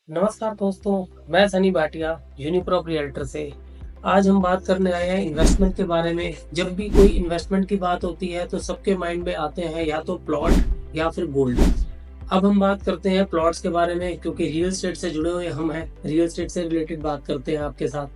नमस्कार दोस्तों, मैं सनी भाटिया यूनिप्रॉप रियल्टर से। आज हम बात करने आए हैं इन्वेस्टमेंट के बारे में। जब भी कोई इन्वेस्टमेंट की बात होती है तो सबके माइंड में आते हैं या तो प्लॉट या फिर गोल्ड। अब हम बात करते हैं प्लॉट्स के बारे में, क्योंकि रियल एस्टेट से जुड़े हुए हम हैं। रियल एस्टेट से रिलेटेड बात करते हैं आपके साथ।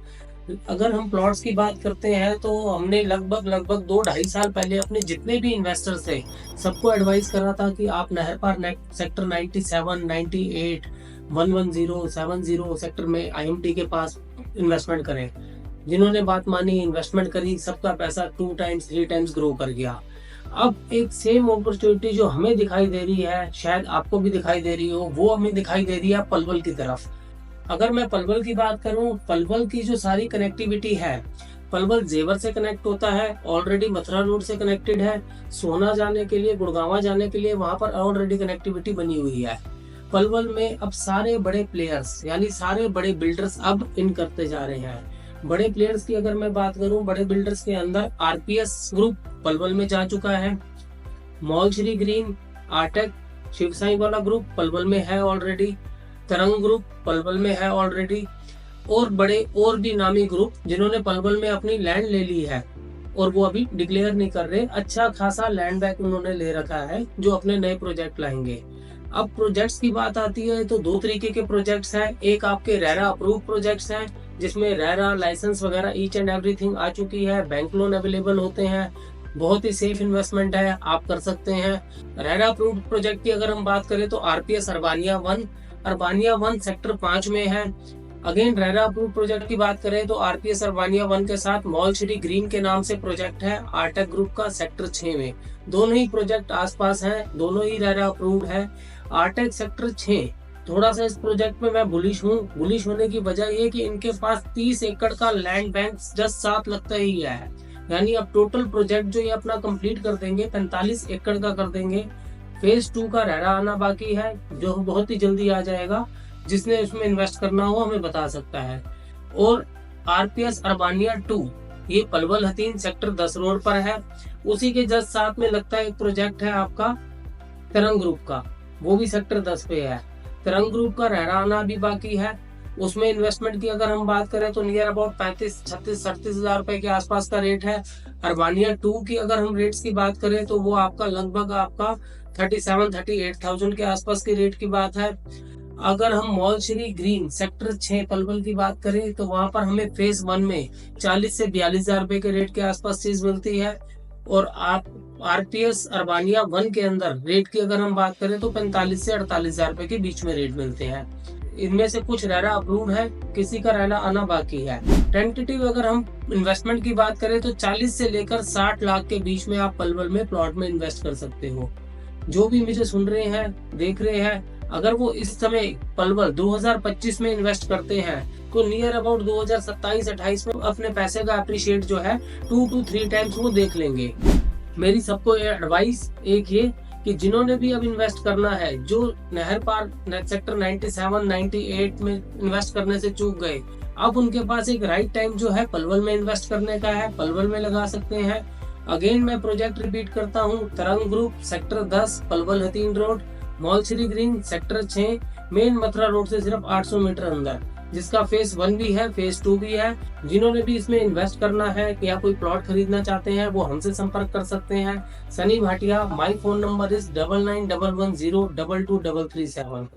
अगर हम प्लॉट्स की बात करते हैं तो हमने लगभग लगभग 2-2.5 साल पहले अपने जितने भी इन्वेस्टर्स थे सबको एडवाइस करा था कि आप नहर पार सेक्टर 97, 98, 110, 70 सेक्टर में आईएमटी के पास इन्वेस्टमेंट करें। जिन्होंने बात मानी, इन्वेस्टमेंट करी, सबका पैसा 2 टाइम्स 3 टाइम्स ग्रो कर गया। अब एक सेम अपॉर्चुनिटी जो हमें दिखाई दे रही है, शायद आपको भी दिखाई दे रही हो, वो हमें दिखाई दे रही है पलवल की तरफ। अगर मैं पलवल की बात करूं, पलवल की जो सारी कनेक्टिविटी है, पलवल जेवर से कनेक्ट होता है, ऑलरेडी मथुरा रोड से कनेक्टेड है। सोना जाने के लिए, गुड़गांवा जाने के लिए वहां पर ऑलरेडी कनेक्टिविटी बनी हुई है। पलवल में अब सारे बड़े प्लेयर्स यानी सारे बड़े बिल्डर्स अब इन करते जा रहे हैं। बड़े प्लेयर्स की अगर मैं बात करूं, बड़े बिल्डर्स के अंदर आरपीएस ग्रुप पलवल में जा चुका है। मॉल श्री ग्रीन, आर्टेक, शिव साई वाला ग्रुप पलवल में है ऑलरेडी। तरंग ग्रुप पलवल में है ऑलरेडी। और बड़े और भी नामी ग्रुप जिन्होंने पलवल में अपनी लैंड ले ली है और वो अभी डिक्लेयर नहीं कर रहे। अच्छा खासा लैंड बैंक उन्होंने ले रखा है जो अपने नए प्रोजेक्ट लाएंगे। अब प्रोजेक्ट्स की बात आती है तो 2 तरीके के प्रोजेक्ट्स हैं। एक आपके रेरा अप्रूव प्रोजेक्ट्स हैं, जिसमें रेरा लाइसेंस वगैरह ईच एंड एवरीथिंग आ चुकी है, बैंक लोन अवेलेबल होते हैं, बहुत ही सेफ इन्वेस्टमेंट है, आप कर सकते हैं। रेरा अप्रूव्ड प्रोजेक्ट की अगर हम बात करें तो आरपीएस अरबानिया 1 सेक्टर 5 में है। अगेन रेरा अप्रूव्ड प्रोजेक्ट की बात करें तो आरपीएस अरबानिया 1 के साथ मॉल श्री ग्रीन के नाम से प्रोजेक्ट है आर्टेक ग्रुप का सेक्टर 6 में। दोनों ही प्रोजेक्ट आसपास हैं, दोनों ही रेरा अप्रूव्ड है। आर्टेक सेक्टर 6 थोड़ा सा इस प्रोजेक्ट में मैं बुलिश हूँ। बुलिश होने की वजह ये कि इनके पास 30 एकड़ का लैंड बैंक जस्ट साथ लगता ही है। यानी अब टोटल प्रोजेक्ट जो ये अपना कंप्लीट कर देंगे 45 एकड़ का कर देंगे। फेज 2 का रेरा आना बाकी है, जो बहुत ही जल्दी आ जाएगा। जिसने इसमें इन्वेस्ट करना हो हमें बता सकता है। और आरपीएस अरबानिया 2 ये पलवल हथीन सेक्टर 10 रोड पर है। उसी के जस्ट साथ में लगता है एक प्रोजेक्ट है आपका तरंग ग्रुप का, वो भी सेक्टर 10 पे है। तरंग ग्रुप का रेरा आना भी बाकी है। उसमें इन्वेस्टमेंट की अगर हम बात करें तो नियर अबाउट 35, 36, 37 हजार रुपए के आसपास का रेट है। अरबानिया 2 की अगर हम रेट्स की बात करें तो वो आपका लगभग आपका 37, 38,000 के आसपास के रेट की बात है। अगर हम mall Shri green sector 6 Palwal की बात करें तो वहां पर हमें फेज 1 में 40 से 42 हजार रुपए के रेट के आसपास चीज मिलती है। और आप आरपीएस अरबानिया 1 के अंदर रेट की अगर हम बात करें तो 45 से 48 हजार रुपए के बीच में रेट मिलते हैं। इनमें से कुछ रेरा अप्रूव है, किसी का रेरा आना बाकी है। टेंटेटिव अगर हम इन्वेस्टमेंट की बात करें तो 40 से लेकर 60 लाख के बीच में आप पलवल में प्लॉट में इन्वेस्ट कर सकते हो। जो भी मुझे सुन रहे हैं, देख रहे हैं, अगर वो इस समय पलवल 2025 में इन्वेस्ट करते हैं तो नियर अबाउट 2027-28 में अपने पैसे का अप्रिशिएट जो है 2 to 3 टाइम्स वो देख लेंगे। मेरी सबको एडवाइस एक ये कि जिन्होंने भी अब इन्वेस्ट करना है, जो नहर पार सेक्टर 97, 98 में इन्वेस्ट करने से चूक गए, अब उनके पास एक राइट टाइम जो है पलवल में इन्वेस्ट करने का है, पलवल में लगा सकते हैं। अगेन मैं प्रोजेक्ट रिपीट करता हूँ, Tarang group sector 10 Palwal Hathin road, mall Shri green sector 6 main Mathura road से सिर्फ 800 मीटर अंदर, जिसका फेज 1 भी है, फेज 2 भी है। जिन्होंने भी इसमें इन्वेस्ट करना है या कोई प्लॉट खरीदना चाहते हैं वो हमसे संपर्क कर सकते हैं। Sunny Bhatia, my phone number is 9911022337।